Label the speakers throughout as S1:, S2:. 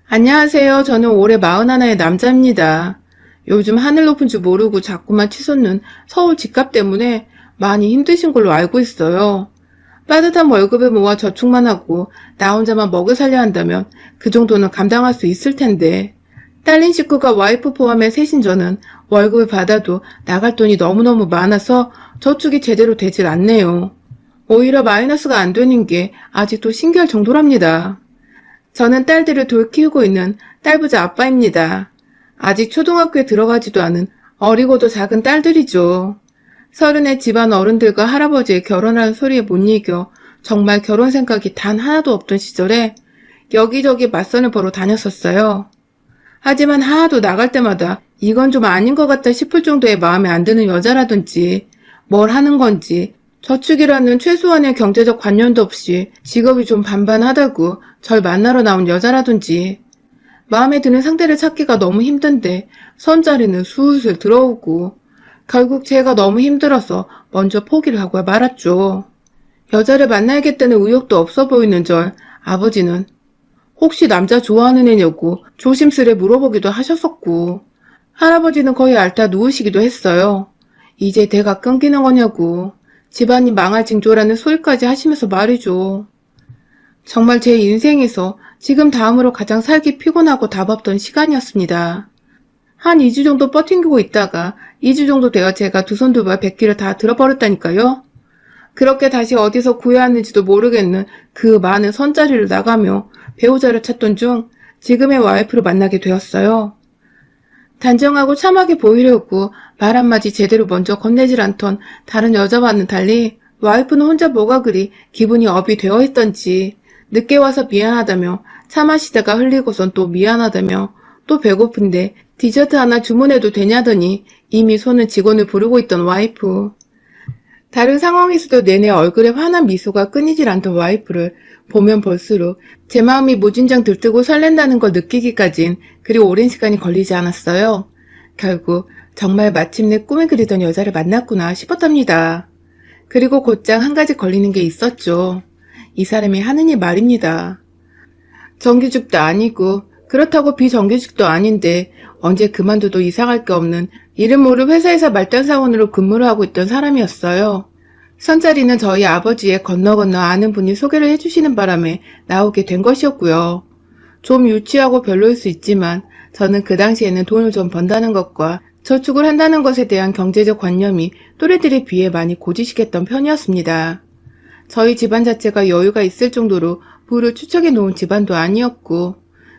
S1: 안녕하세요. 저는 올해 41의 남자입니다. 요즘 하늘 높은 줄 모르고 자꾸만 치솟는 서울 집값 때문에 많이 힘드신 걸로 알고 있어요. 빠듯한 월급을 모아 저축만 하고 나 혼자만 먹여 살려 한다면 그 정도는 감당할 수 있을 텐데, 딸린 식구가 와이프 포함해 셋인 저는 월급을 받아도 나갈 돈이 너무너무 많아서 저축이 제대로 되질 않네요. 오히려 마이너스가 안 되는 게 아직도 신기할 정도랍니다. 저는 딸들을 돌 키우고 있는 딸부자 아빠입니다. 아직 초등학교에 들어가지도 않은 어리고도 작은 딸들이죠. 서른의 집안 어른들과 할아버지의 결혼하는 소리에 못 이겨 정말 결혼 생각이 단 하나도 없던 시절에 여기저기 맞선을 보러 다녔었어요. 하지만 하나도 나갈 때마다 이건 좀 아닌 것 같다 싶을 정도의 마음에 안 드는 여자라든지 뭘 하는 건지 저축이라는 최소한의 경제적 관념도 없이 직업이 좀 반반하다고 절 만나러 나온 여자라든지 마음에 드는 상대를 찾기가 너무 힘든데 선자리는 술술 들어오고 결국 제가 너무 힘들어서 먼저 포기를 하고 말았죠. 여자를 만나야겠다는 의욕도 없어 보이는 절 아버지는 혹시 남자 좋아하는 애냐고 조심스레 물어보기도 하셨었고 할아버지는 거의 앓다 누우시기도 했어요. 이제 대가 끊기는 거냐고 집안이 망할 징조라는 소리까지 하시면서 말이죠. 정말 제 인생에서 지금 다음으로 가장 살기 피곤하고 답 없던 시간이었습니다. 한 2주 정도 버팅기고 있다가 2주 정도 돼야 제가 두 손 두 발 100기를 다 들어버렸다니까요. 그렇게 다시 어디서 구해야 하는지도 모르겠는 그 많은 선자리를 나가며 배우자를 찾던 중 지금의 와이프를 만나게 되었어요. 단정하고 참하게 보이려고 말 한마디 제대로 먼저 건네질 않던 다른 여자와는 달리 와이프는 혼자 뭐가 그리 기분이 업이 되어 있던지 늦게 와서 미안하다며 차 마시다가 흘리고선 또 미안하다며 또 배고픈데 디저트 하나 주문해도 되냐더니 이미 손은 직원을 부르고 있던 와이프. 다른 상황에서도 내내 얼굴에 환한 미소가 끊이질 않던 와이프를 보면 볼수록 제 마음이 무진장 들뜨고 설렌다는 걸 느끼기까진 그리 오랜 시간이 걸리지 않았어요. 결국 정말 마침내 꿈에 그리던 여자를 만났구나 싶었답니다. 그리고 곧장 한 가지 걸리는 게 있었죠. 이 사람이 하는 일 말입니다. 정규직도 아니고 그렇다고 비정규직도 아닌데 언제 그만둬도 이상할 게 없는 이름 모를 회사에서 말단사원으로 근무를 하고 있던 사람이었어요. 선자리는 저희 아버지의 건너 아는 분이 소개를 해주시는 바람에 나오게 된 것이었고요. 좀 유치하고 별로일 수 있지만 저는 그 당시에는 돈을 좀 번다는 것과 저축을 한다는 것에 대한 경제적 관념이 또래들에 비해 많이 고지식했던 편이었습니다. 저희 집안 자체가 여유가 있을 정도로 부를 추척해 놓은 집안도 아니었고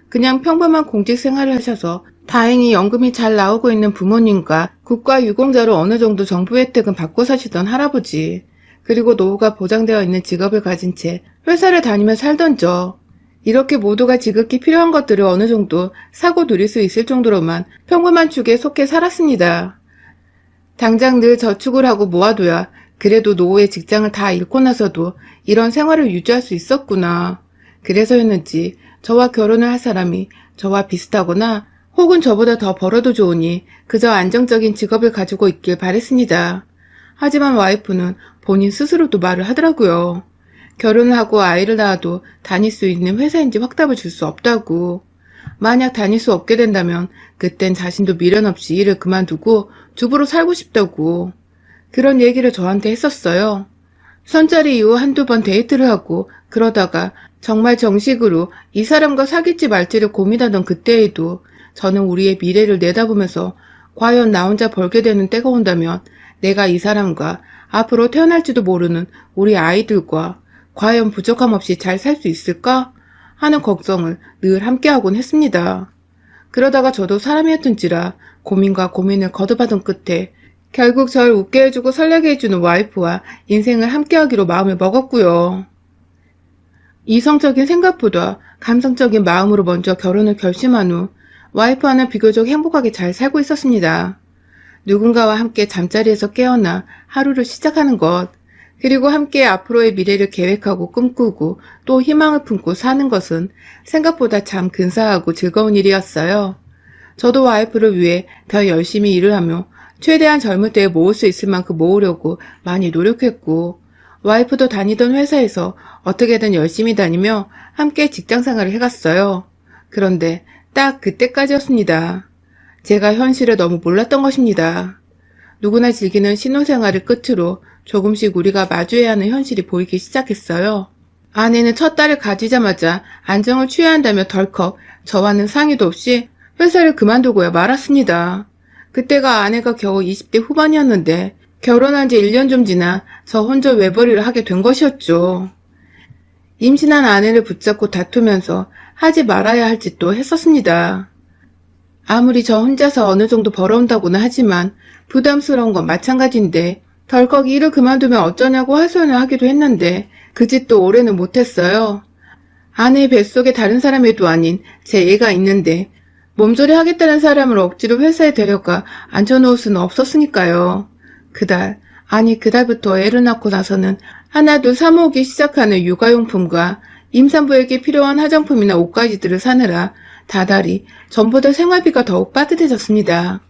S1: 그냥 평범한 공직 생활을 하셔서 다행히 연금이 잘 나오고 있는 부모님과 국가유공자로 어느 정도 정부 혜택은 받고 사시던 할아버지, 그리고 노후가 보장되어 있는 직업을 가진 채 회사를 다니며 살던 저, 이렇게 모두가 지극히 필요한 것들을 어느 정도 사고 누릴 수 있을 정도로만 평범한 축에 속해 살았습니다. 당장 늘 저축을 하고 모아둬야 그래도 노후에 직장을 다 잃고 나서도 이런 생활을 유지할 수 있었구나. 그래서였는지 저와 결혼을 할 사람이 저와 비슷하거나 혹은 저보다 더 벌어도 좋으니 그저 안정적인 직업을 가지고 있길 바랬습니다. 하지만 와이프는 본인 스스로도 말을 하더라고요. 결혼을 하고 아이를 낳아도 다닐 수 있는 회사인지 확답을 줄 수 없다고. 만약 다닐 수 없게 된다면 그땐 자신도 미련 없이 일을 그만두고 주부로 살고 싶다고. 그런 얘기를 저한테 했었어요. 선자리 이후 한두 번 데이트를 하고 그러다가 정말 정식으로 이 사람과 사귈지 말지를 고민하던 그때에도 저는 우리의 미래를 내다보면서 과연 나 혼자 벌게 되는 때가 온다면 내가 이 사람과 앞으로 태어날지도 모르는 우리 아이들과 과연 부족함 없이 잘 살 수 있을까 하는 걱정을 늘 함께하곤 했습니다. 그러다가 저도 사람이었던지라 고민과 고민을 거듭하던 끝에 결국 절 웃게 해주고 설레게 해주는 와이프와 인생을 함께하기로 마음을 먹었고요. 이성적인 생각보다 감성적인 마음으로 먼저 결혼을 결심한 후 와이프와는 비교적 행복하게 잘 살고 있었습니다. 누군가와 함께 잠자리에서 깨어나 하루를 시작하는 것, 그리고 함께 앞으로의 미래를 계획하고 꿈꾸고 또 희망을 품고 사는 것은 생각보다 참 근사하고 즐거운 일이었어요. 저도 와이프를 위해 더 열심히 일을 하며 최대한 젊을 때에 모을 수 있을 만큼 모으려고 많이 노력했고 와이프도 다니던 회사에서 어떻게든 열심히 다니며 함께 직장생활을 해갔어요. 그런데 딱 그때까지였습니다. 제가 현실을 너무 몰랐던 것입니다. 누구나 즐기는 신혼생활을 끝으로 조금씩 우리가 마주해야 하는 현실이 보이기 시작했어요. 아내는 첫 딸을 가지자마자 안정을 취해야 한다며 덜컥 저와는 상의도 없이 회사를 그만두고야 말았습니다. 그때가 아내가 겨우 20대 후반이었는데 결혼한 지 1년 좀 지나 저 혼자 외벌이를 하게 된 것이었죠. 임신한 아내를 붙잡고 다투면서 하지 말아야 할 짓도 했었습니다. 아무리 저 혼자서 어느 정도 벌어온다고는 하지만 부담스러운 건 마찬가지인데 덜컥 일을 그만두면 어쩌냐고 하소연을 하기도 했는데 그 짓도 오래는 못했어요. 아내의 뱃속에 다른 사람애도 아닌 제 애가 있는데 몸조리 하겠다는 사람을 억지로 회사에 데려가 앉혀놓을 수는 없었으니까요. 그달부터 애를 낳고 나서는 하나둘 사모으기 시작하는 육아용품과 임산부에게 필요한 화장품이나 옷가지들을 사느라 다달이 전보다 생활비가 더욱 빠듯해졌습니다.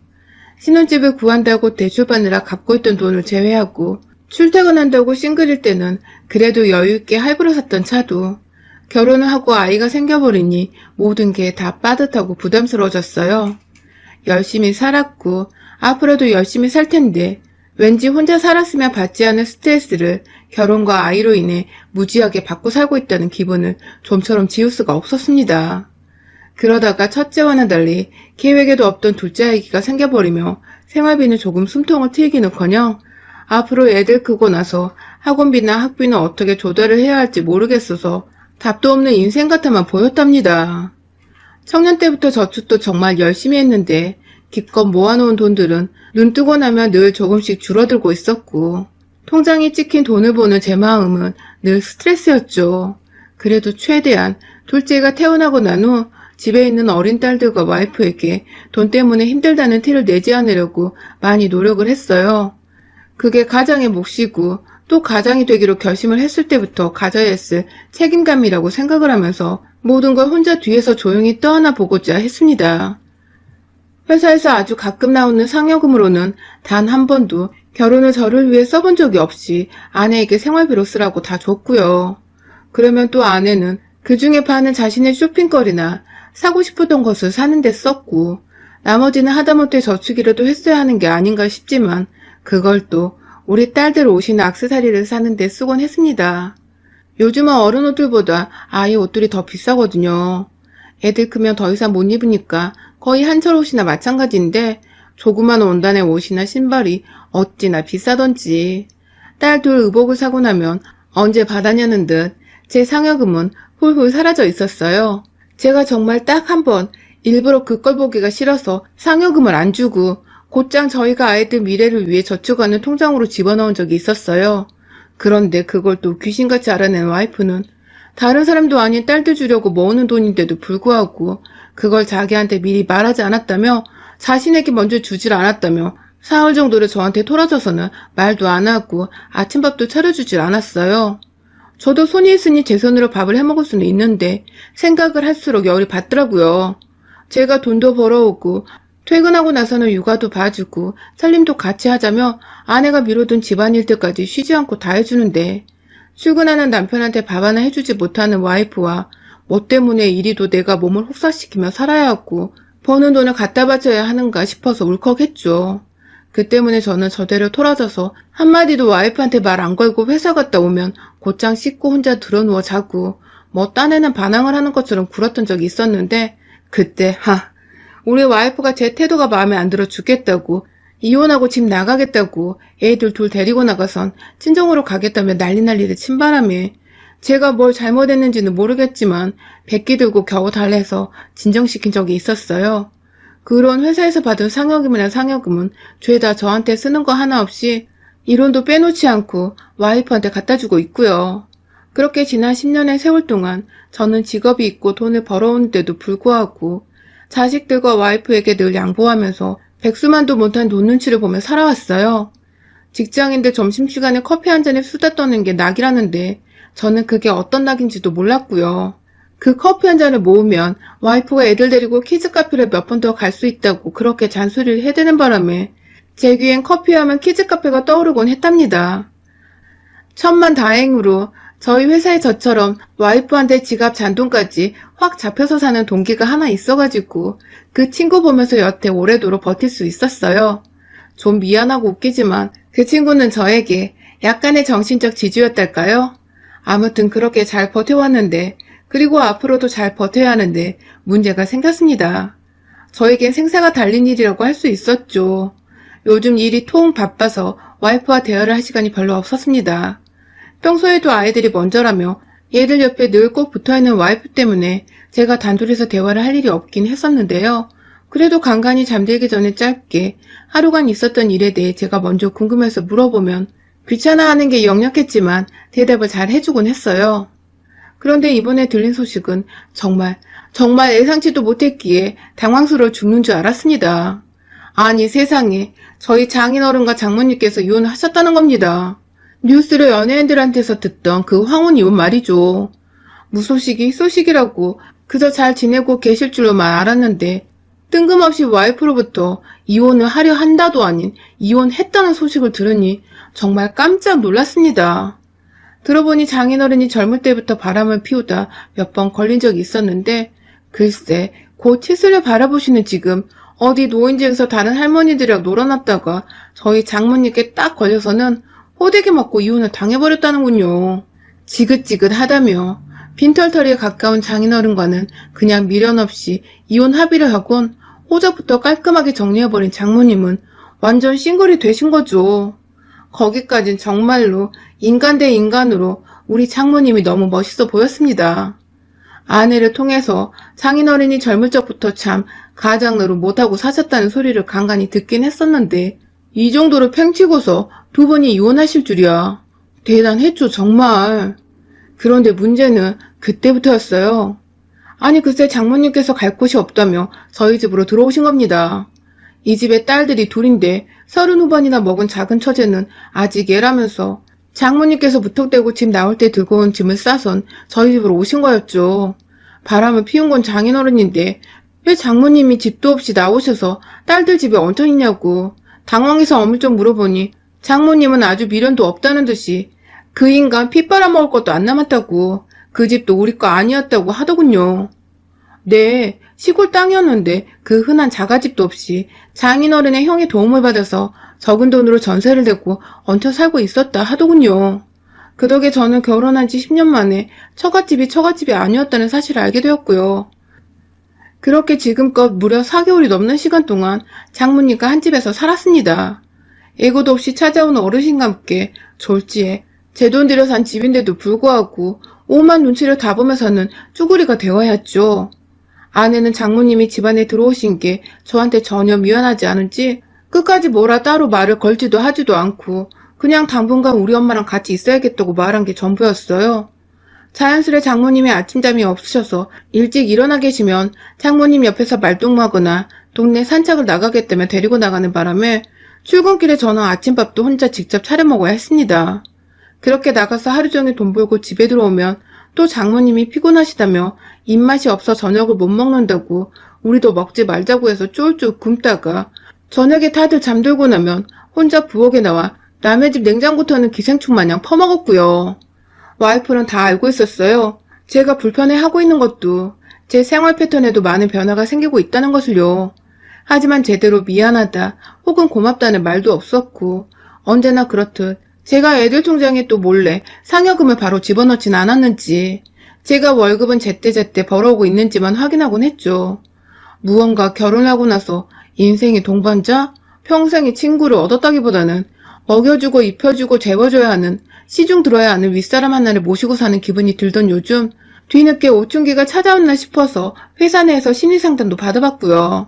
S1: 신혼집을 구한다고 대출받느라 갚고 있던 돈을 제외하고 출퇴근한다고 싱글일 때는 그래도 여유있게 할부로 샀던 차도 결혼을 하고 아이가 생겨버리니 모든 게 다 빠듯하고 부담스러워졌어요. 열심히 살았고 앞으로도 열심히 살 텐데 왠지 혼자 살았으면 받지 않을 스트레스를 결혼과 아이로 인해 무지하게 받고 살고 있다는 기분을 좀처럼 지울 수가 없었습니다. 그러다가 첫째와는 달리 계획에도 없던 둘째 아기가 생겨버리며 생활비는 조금 숨통을 트이기는커녕 앞으로 애들 크고 나서 학원비나 학비는 어떻게 조달을 해야 할지 모르겠어서 답도 없는 인생 같아만 보였답니다. 청년 때부터 저축도 정말 열심히 했는데 기껏 모아놓은 돈들은 눈 뜨고 나면 늘 조금씩 줄어들고 있었고 통장에 찍힌 돈을 보는 제 마음은 늘 스트레스였죠. 그래도 최대한 둘째가 태어나고 난 후 집에 있는 어린 딸들과 와이프에게 돈 때문에 힘들다는 티를 내지 않으려고 많이 노력을 했어요. 그게 가장의 몫이고 또 가장이 되기로 결심을 했을 때부터 가져야 했을 책임감이라고 생각을 하면서 모든 걸 혼자 뒤에서 조용히 떠안아 보고자 했습니다. 회사에서 아주 가끔 나오는 상여금으로는 단 한 번도 결혼을 저를 위해 써본 적이 없이 아내에게 생활비로 쓰라고 다 줬고요. 그러면 또 아내는 그 중에 반은 자신의 쇼핑거리나 사고 싶었던 것을 사는 데 썼고 나머지는 하다못해 저축이라도 했어야 하는 게 아닌가 싶지만 그걸 또 우리 딸들 옷이나 액세서리를 사는 데 쓰곤 했습니다. 요즘은 어른 옷들보다 아이 옷들이 더 비싸거든요. 애들 크면 더 이상 못 입으니까 거의 한철 옷이나 마찬가지인데 조그만 원단의 옷이나 신발이 어찌나 비싸던지 딸 둘 의복을 사고 나면 언제 받았냐는 듯 제 상여금은 훌훌 사라져 있었어요. 제가 정말 딱 한 번 일부러 그 걸 보기가 싫어서 상여금을 안 주고 곧장 저희가 아이들 미래를 위해 저축하는 통장으로 집어넣은 적이 있었어요. 그런데 그걸 또 귀신같이 알아낸 와이프는 다른 사람도 아닌 딸들 주려고 모으는 돈인데도 불구하고 그걸 자기한테 미리 말하지 않았다며 자신에게 먼저 주질 않았다며 사흘 정도를 저한테 토라져서는 말도 안 하고 아침밥도 차려주질 않았어요. 저도 손이 있으니 제 손으로 밥을 해먹을 수는 있는데 생각을 할수록 열이 받더라고요. 제가 돈도 벌어오고 퇴근하고 나서는 육아도 봐주고 살림도 같이 하자며 아내가 미루던 집안일들까지 쉬지 않고 다 해주는데 출근하는 남편한테 밥 하나 해주지 못하는 와이프와 뭐 때문에 이리도 내가 몸을 혹사시키며 살아야 하고 버는 돈을 갖다 바쳐야 하는가 싶어서 울컥했죠. 그 때문에 저는 저대로 토라져서 한마디도 와이프한테 말 안 걸고 회사 갔다 오면 곧장 씻고 혼자 드러누워 자고 뭐 딴에는 반항을 하는 것처럼 굴었던 적이 있었는데 그때 우리 와이프가 제 태도가 마음에 안 들어 죽겠다고 이혼하고 집 나가겠다고 애들 둘 데리고 나가선 친정으로 가겠다며 난리를 친 바람에 제가 뭘 잘못했는지는 모르겠지만 백기 들고 겨우 달래서 진정시킨 적이 있었어요. 그런 회사에서 받은 상여금이나 상여금은 죄다 저한테 쓰는 거 하나 없이 1원도 빼놓지 않고 와이프한테 갖다 주고 있고요. 그렇게 지난 10년의 세월 동안 저는 직업이 있고 돈을 벌어오는데도 불구하고 자식들과 와이프에게 늘 양보하면서 백수만도 못한 돈 눈치를 보며 살아왔어요. 직장인들 점심시간에 커피 한 잔에 수다 떠는 게 낙이라는데 저는 그게 어떤 낙인지도 몰랐고요. 그 커피 한 잔을 모으면 와이프가 애들 데리고 키즈카페를 몇 번 더 갈 수 있다고 그렇게 잔소리를 해대는 바람에 제 귀엔 커피하면 키즈카페가 떠오르곤 했답니다. 천만다행으로 저희 회사에 저처럼 와이프한테 지갑 잔돈까지 확 잡혀서 사는 동기가 하나 있어가지고 그 친구 보면서 여태 오래도록 버틸 수 있었어요. 좀 미안하고 웃기지만 그 친구는 저에게 약간의 정신적 지주였달까요? 아무튼 그렇게 잘 버텨왔는데, 그리고 앞으로도 잘 버텨야 하는데 문제가 생겼습니다. 저에겐 생사가 달린 일이라고 할 수 있었죠. 요즘 일이 통 바빠서 와이프와 대화를 할 시간이 별로 없었습니다. 평소에도 아이들이 먼저라며 얘들 옆에 늘 꼭 붙어있는 와이프 때문에 제가 단둘이서 대화를 할 일이 없긴 했었는데요. 그래도 간간히 잠들기 전에 짧게 하루간 있었던 일에 대해 제가 먼저 궁금해서 물어보면 귀찮아하는 게 역력했지만 대답을 잘 해주곤 했어요. 그런데 이번에 들린 소식은 정말 예상치도 못했기에 당황스러워 죽는 줄 알았습니다. 아니 세상에, 저희 장인어른과 장모님께서 이혼을 하셨다는 겁니다. 뉴스를 연예인들한테서 듣던 그 황혼 이혼 말이죠. 무소식이 소식이라고 그저 잘 지내고 계실 줄로만 알았는데 뜬금없이 와이프로부터 이혼을 하려 한다도 아닌 이혼했다는 소식을 들으니 정말 깜짝 놀랐습니다. 들어보니 장인어른이 젊을 때부터 바람을 피우다 몇 번 걸린 적이 있었는데 글쎄 곧 치슬을 바라보시는 지금 어디 노인지에서 다른 할머니들이랑 놀아놨다가 저희 장모님께 딱 걸려서는 호되게 맞고 이혼을 당해버렸다는군요. 지긋지긋하다며 빈털터리에 가까운 장인어른과는 그냥 미련 없이 이혼 합의를 하곤 호적부터 깔끔하게 정리해버린 장모님은 완전 싱글이 되신 거죠. 거기까진 정말로 인간 대 인간으로 우리 장모님이 너무 멋있어 보였습니다. 아내를 통해서 장인어른이 젊을 적부터 참 가장으로 못하고 사셨다는 소리를 간간히 듣긴 했었는데 이 정도로 팽치고서 두 분이 이혼하실 줄이야. 대단했죠 정말. 그런데 문제는 그때부터였어요. 아니 글쎄 장모님께서 갈 곳이 없다며 저희 집으로 들어오신 겁니다. 이 집에 딸들이 둘인데 30 후반이나 먹은 작은 처제는 아직 애라면서 장모님께서 무턱대고 집 나올 때 들고 온 짐을 싸선 저희 집으로 오신 거였죠. 바람을 피운 건 장인어른인데 왜 장모님이 집도 없이 나오셔서 딸들 집에 얹혀 있냐고 당황해서 어물쩍 물어보니 장모님은 아주 미련도 없다는 듯이 그 인간 피 빨아먹을 것도 안 남았다고 그 집도 우리 거 아니었다고 하더군요. 네, 시골 땅이었는데 그 흔한 자가집도 없이 장인어른의 형의 도움을 받아서 적은 돈으로 전세를 내고 얹혀 살고 있었다 하더군요. 그 덕에 저는 결혼한 지 10년 만에 처갓집이 아니었다는 사실을 알게 되었고요. 그렇게 지금껏 무려 4개월이 넘는 시간 동안 장모님과 한 집에서 살았습니다. 예고도 없이 찾아오는 어르신과 함께 졸지에 제 돈 들여 산 집인데도 불구하고 오만 눈치를 다 보면서는 쭈구리가 되어야 했죠. 아내는 장모님이 집안에 들어오신 게 저한테 전혀 미안하지 않은지 끝까지 뭐라 따로 말을 걸지도 하지도 않고 그냥 당분간 우리 엄마랑 같이 있어야겠다고 말한 게 전부였어요. 자연스레 장모님이 아침잠이 없으셔서 일찍 일어나 계시면 장모님 옆에서 말동무하거나 동네 산책을 나가겠다며 데리고 나가는 바람에 출근길에 저는 아침밥도 혼자 직접 차려 먹어야 했습니다. 그렇게 나가서 하루 종일 돈 벌고 집에 들어오면 또 장모님이 피곤하시다며 입맛이 없어 저녁을 못 먹는다고 우리도 먹지 말자고 해서 쫄쫄 굶다가 저녁에 다들 잠들고 나면 혼자 부엌에 나와 남의 집 냉장고 터는 기생충 마냥 퍼먹었고요. 와이프는 다 알고 있었어요. 제가 불편해하고 있는 것도 제 생활 패턴에도 많은 변화가 생기고 있다는 것을요. 하지만 제대로 미안하다 혹은 고맙다는 말도 없었고 언제나 그렇듯 제가 애들 통장에 또 몰래 상여금을 바로 집어넣진 않았는지 제가 월급은 제때제때 벌어오고 있는지만 확인하곤 했죠. 무언가 결혼하고 나서 인생의 동반자, 평생의 친구를 얻었다기보다는 먹여주고 입혀주고 재워줘야 하는 시중 들어야 하는 윗사람 하나를 모시고 사는 기분이 들던 요즘 뒤늦게 오춘기가 찾아왔나 싶어서 회사 내에서 심리상담도 받아봤고요.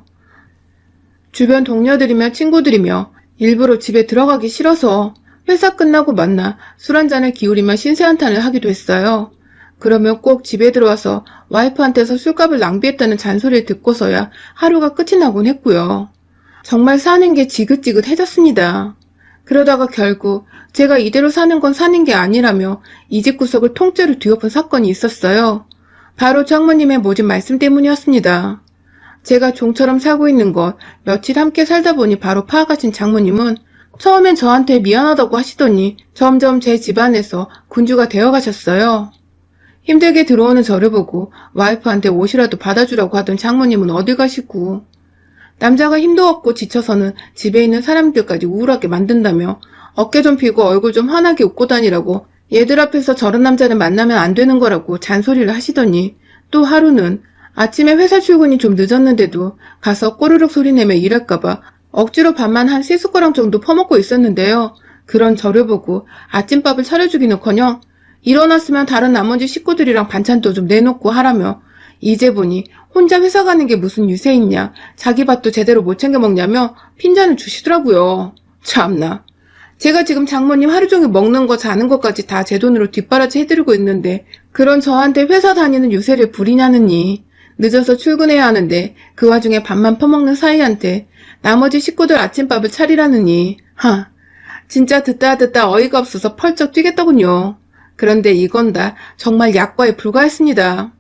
S1: 주변 동료들이며 친구들이며 일부러 집에 들어가기 싫어서 회사 끝나고 만나 술 한잔을 기울이며 신세한탄을 하기도 했어요. 그러면 꼭 집에 들어와서 와이프한테서 술값을 낭비했다는 잔소리를 듣고서야 하루가 끝이 나곤 했고요. 정말 사는 게 지긋지긋해졌습니다. 그러다가 결국 제가 이대로 사는 건 사는 게 아니라며 이 집 구석을 통째로 뒤엎은 사건이 있었어요. 바로 장모님의 모진 말씀 때문이었습니다. 제가 종처럼 살고 있는 것 며칠 함께 살다 보니 바로 파악하신 장모님은 처음엔 저한테 미안하다고 하시더니 점점 제 집안에서 군주가 되어가셨어요. 힘들게 들어오는 저를 보고 와이프한테 옷이라도 받아주라고 하던 장모님은 어디 가시고, 남자가 힘도 없고 지쳐서는 집에 있는 사람들까지 우울하게 만든다며 어깨 좀 펴고 얼굴 좀 환하게 웃고 다니라고, 얘들 앞에서 저런 남자를 만나면 안 되는 거라고 잔소리를 하시더니, 또 하루는 아침에 회사 출근이 좀 늦었는데도 가서 꼬르륵 소리 내며 일할까봐 억지로 밥만 한 3숟가락 정도 퍼먹고 있었는데요. 그런 저를 보고 아침밥을 차려주기는커녕 일어났으면 다른 나머지 식구들이랑 반찬도 좀 내놓고 하라며, 이제 보니 혼자 회사 가는 게 무슨 유세 있냐, 자기 밥도 제대로 못 챙겨 먹냐며 핀잔을 주시더라고요. 참나. 제가 지금 장모님 하루 종일 먹는 거 자는 것까지 다 제 돈으로 뒷바라지 해드리고 있는데 그런 저한테 회사 다니는 유세를 부리냐느니, 늦어서 출근해야 하는데 그 와중에 밥만 퍼먹는 사이한테 나머지 식구들 아침밥을 차리라느니, 진짜 듣다 어이가 없어서 펄쩍 뛰겠더군요. 그런데 이건 다 정말 약과에 불과했습니다.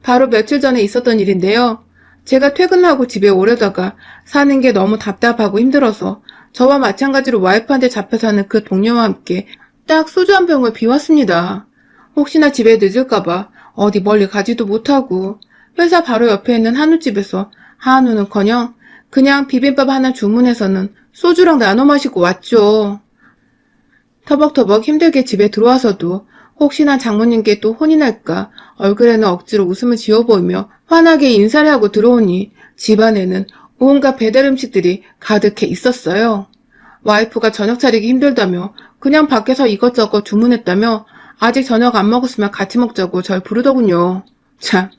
S1: 바로 며칠 전에 있었던 일인데요. 제가 퇴근하고 집에 오려다가 사는 게 너무 답답하고 힘들어서 저와 마찬가지로 와이프한테 잡혀 사는 그 동료와 함께 딱 소주 한 병을 비웠습니다. 혹시나 집에 늦을까봐 어디 멀리 가지도 못하고 회사 바로 옆에 있는 한우집에서 한우는커녕 그냥 비빔밥 하나 주문해서는 소주랑 나눠 마시고 왔죠. 터벅터벅 힘들게 집에 들어와서도 혹시나 장모님께 또 혼이 날까 얼굴에는 억지로 웃음을 지어 보이며 환하게 인사를 하고 들어오니 집안에는 온갖 배달 음식들이 가득해 있었어요. 와이프가 저녁 차리기 힘들다며 그냥 밖에서 이것저것 주문했다며 아직 저녁 안 먹었으면 같이 먹자고 절 부르더군요. 참,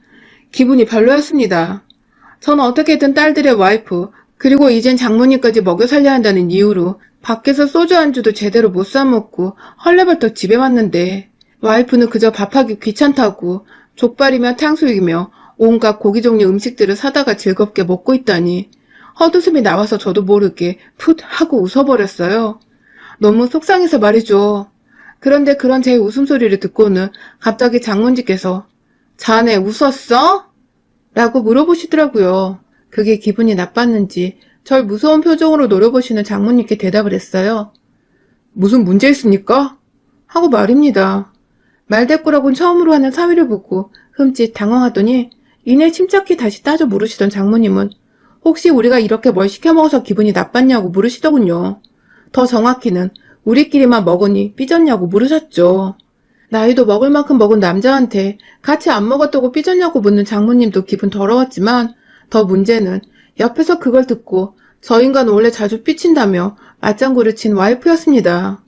S1: 기분이 별로였습니다. 전 어떻게든 딸들의 와이프, 그리고 이젠 장모님까지 먹여 살려야 한다는 이유로 밖에서 소주 안주도 제대로 못 사먹고 헐레벌떡 집에 왔는데, 와이프는 그저 밥하기 귀찮다고 족발이며 탕수육이며 온갖 고기 종류 음식들을 사다가 즐겁게 먹고 있다니 헛웃음이 나와서 저도 모르게 풋 하고 웃어버렸어요. 너무 속상해서 말이죠. 그런데 그런 제 웃음소리를 듣고는 갑자기 장모님께서 자네 웃었어? 라고 물어보시더라고요. 그게 기분이 나빴는지 절 무서운 표정으로 노려보시는 장모님께 대답을 했어요. 무슨 문제 있습니까? 하고 말입니다. 말대꾸라고는 처음으로 하는 사위를 보고 흠칫 당황하더니 이내 침착히 다시 따져 물으시던 장모님은 혹시 우리가 이렇게 뭘 시켜 먹어서 기분이 나빴냐고 물으시더군요. 더 정확히는 우리끼리만 먹으니 삐졌냐고 물으셨죠. 나이도 먹을 만큼 먹은 남자한테 같이 안 먹었다고 삐졌냐고 묻는 장모님도 기분 더러웠지만, 더 문제는 옆에서 그걸 듣고 저 인간 원래 자주 삐친다며 맞장구를 친 와이프였습니다.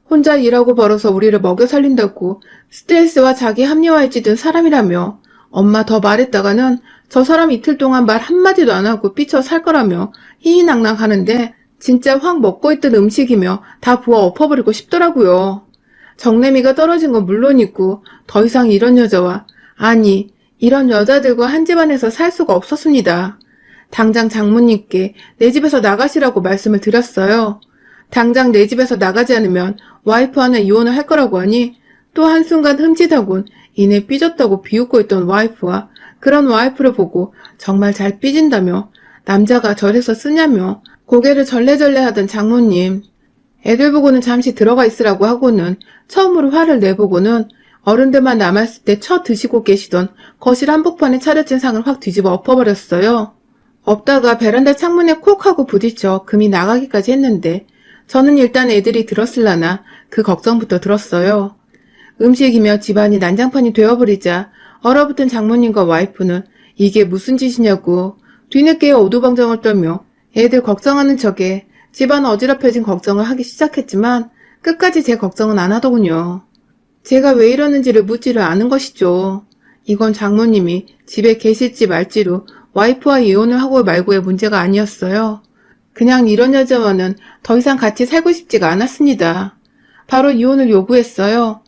S1: 혼자 일하고 벌어서 우리를 먹여 살린다고 스트레스와 자기 합리화에 찌든 사람이라며 엄마 더 말했다가는 저 사람 이틀 동안 말 한마디도 안 하고 삐쳐 살 거라며 희희낭낭 하는데 진짜 확 먹고 있던 음식이며 다 부어 엎어버리고 싶더라고요. 정내미가 떨어진 건 물론이고 더 이상 이런 여자와, 아니 이런 여자들과 한 집안에서 살 수가 없었습니다. 당장 장모님께 내 집에서 나가시라고 말씀을 드렸어요. 당장 내 집에서 나가지 않으면 와이프와는 이혼을 할 거라고 하니 또 한순간 흠칫하곤 이내 삐졌다고 비웃고 있던 와이프와 그런 와이프를 보고 정말 잘 삐진다며 남자가 저래서 쓰냐며 고개를 절레절레 하던 장모님. 애들 보고는 잠시 들어가 있으라고 하고는 처음으로 화를 내보고는 어른들만 남았을 때 드시고 계시던 거실 한복판에 차려진 상을 확 뒤집어 엎어버렸어요. 엎다가 베란다 창문에 콕 하고 부딪혀 금이 나가기까지 했는데 저는 일단 애들이 들었을라나 그 걱정부터 들었어요. 음식이며 집안이 난장판이 되어버리자 얼어붙은 장모님과 와이프는 이게 무슨 짓이냐고 뒤늦게 오두방정을 떨며 애들 걱정하는 척에 집안 어지럽혀진 걱정을 하기 시작했지만 끝까지 제 걱정은 안 하더군요. 제가 왜 이러는지를 묻지를 않은 것이죠. 이건 장모님이 집에 계실지 말지로 와이프와 이혼을 하고 말고의 문제가 아니었어요. 그냥 이런 여자와는 더 이상 같이 살고 싶지가 않았습니다. 바로 이혼을 요구했어요.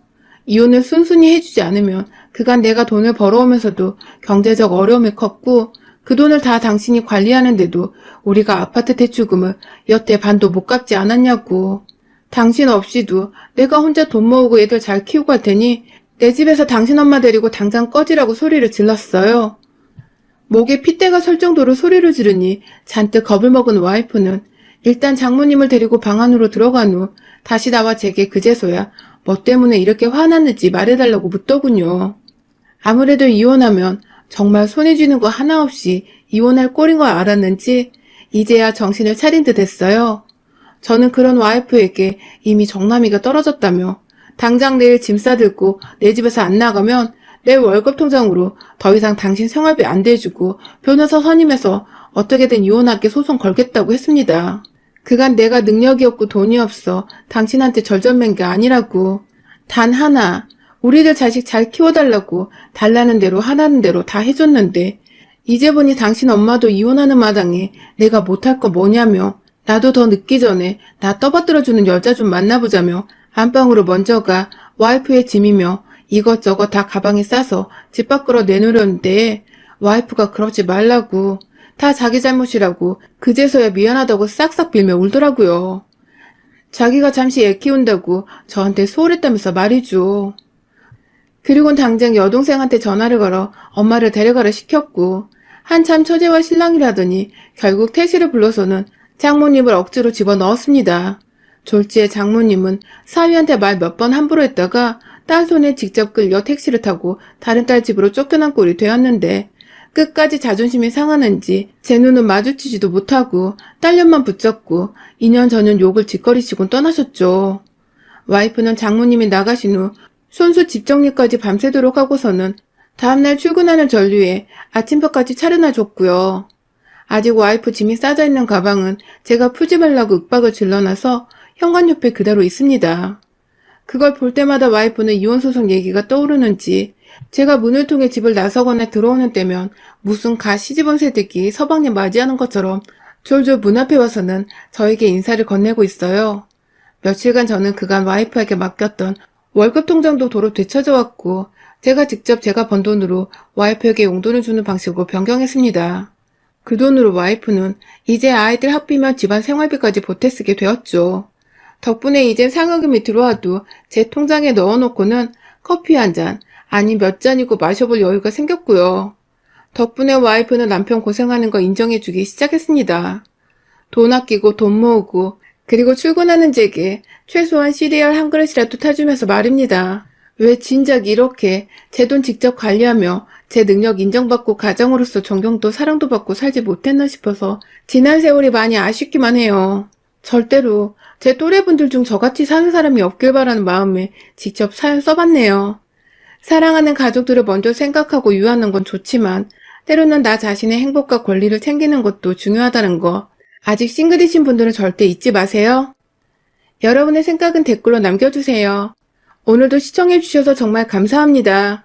S1: 이혼을 순순히 해주지 않으면 그간 내가 돈을 벌어오면서도 경제적 어려움이 컸고 그 돈을 다 당신이 관리하는데도 우리가 아파트 대출금을 여태 반도 못 갚지 않았냐고. 당신 없이도 내가 혼자 돈 모으고 애들 잘 키우고 할 테니 내 집에서 당신 엄마 데리고 당장 꺼지라고 소리를 질렀어요. 목에 핏대가 설 정도로 소리를 지르니 잔뜩 겁을 먹은 와이프는 일단 장모님을 데리고 방 안으로 들어간 후 다시 나와 제게 그제서야 뭐 때문에 이렇게 화났는지 말해달라고 묻더군요. 아무래도 이혼하면 정말 손에 쥐는 거 하나 없이 이혼할 꼴인 걸 알았는지 이제야 정신을 차린 듯 했어요. 저는 그런 와이프에게 이미 정남이가 떨어졌다며 당장 내일 짐 싸들고 내 집에서 안 나가면 내 월급 통장으로 더 이상 당신 생활비 안 대주고 변호사 선임해서 어떻게든 이혼하게 소송 걸겠다고 했습니다. 그간 내가 능력이 없고 돈이 없어 당신한테 절절맨 게 아니라고. 단 하나, 우리들 자식 잘 키워달라고 달라는 대로 하라는 대로 다 해줬는데 이제 보니 당신 엄마도 이혼하는 마당에 내가 못할 거 뭐냐며 나도 더 늦기 전에 나 떠받들어주는 여자 좀 만나보자며 안방으로 먼저 가 와이프의 짐이며 이것저것 다 가방에 싸서 집 밖으로 내놓으려는데 와이프가 그러지 말라고 다 자기 잘못이라고 그제서야 미안하다고 싹싹 빌며 울더라고요. 자기가 잠시 애 키운다고 저한테 소홀했다면서 말이죠. 그리곤 당장 여동생한테 전화를 걸어 엄마를 데려가라 시켰고 한참 처제와 신랑이라더니 결국 택시를 불러서는 장모님을 억지로 집어넣었습니다. 졸지에 장모님은 사위한테 말 몇 번 함부로 했다가 딸 손에 직접 끌려 택시를 타고 다른 딸 집으로 쫓겨난 꼴이 되었는데 끝까지 자존심이 상하는지 제 눈은 마주치지도 못하고 딸년만 붙잡고 2년 전은 욕을 짓거리시곤 떠나셨죠. 와이프는 장모님이 나가신 후 손수 집 정리까지 밤새도록 하고서는 다음날 출근하는 전류에 아침밥까지 차려놔 줬고요. 아직 와이프 짐이 싸져 있는 가방은 제가 풀지 말라고 윽박을 질러놔서 현관 옆에 그대로 있습니다. 그걸 볼 때마다 와이프는 이혼소송 얘기가 떠오르는지 제가 문을 통해 집을 나서거나 들어오는 때면 무슨 갓 시집온 새댁이 서방님 맞이하는 것처럼 졸졸 문 앞에 와서는 저에게 인사를 건네고 있어요. 며칠간 저는 그간 와이프에게 맡겼던 월급 통장도 도로 되찾아 왔고 제가 직접 제가 번 돈으로 와이프에게 용돈을 주는 방식으로 변경했습니다. 그 돈으로 와이프는 이제 아이들 학비며 집안 생활비까지 보태 쓰게 되었죠. 덕분에 이젠 상여금이 들어와도 제 통장에 넣어놓고는 커피 한 잔, 아니 몇 잔이고 마셔볼 여유가 생겼고요. 덕분에 와이프는 남편 고생하는 거 인정해주기 시작했습니다. 돈 아끼고 돈 모으고 그리고 출근하는 제게 최소한 시리얼 한 그릇이라도 타주면서 말입니다. 왜 진작 이렇게 제 돈 직접 관리하며 제 능력 인정받고 가정으로서 존경도 사랑도 받고 살지 못했나 싶어서 지난 세월이 많이 아쉽기만 해요. 절대로 제 또래분들 중 저같이 사는 사람이 없길 바라는 마음에 직접 사연 써봤네요. 사랑하는 가족들을 먼저 생각하고 유하는 건 좋지만 때로는 나 자신의 행복과 권리를 챙기는 것도 중요하다는 거 아직 싱글이신 분들은 절대 잊지 마세요. 여러분의 생각은 댓글로 남겨주세요. 오늘도 시청해주셔서 정말 감사합니다.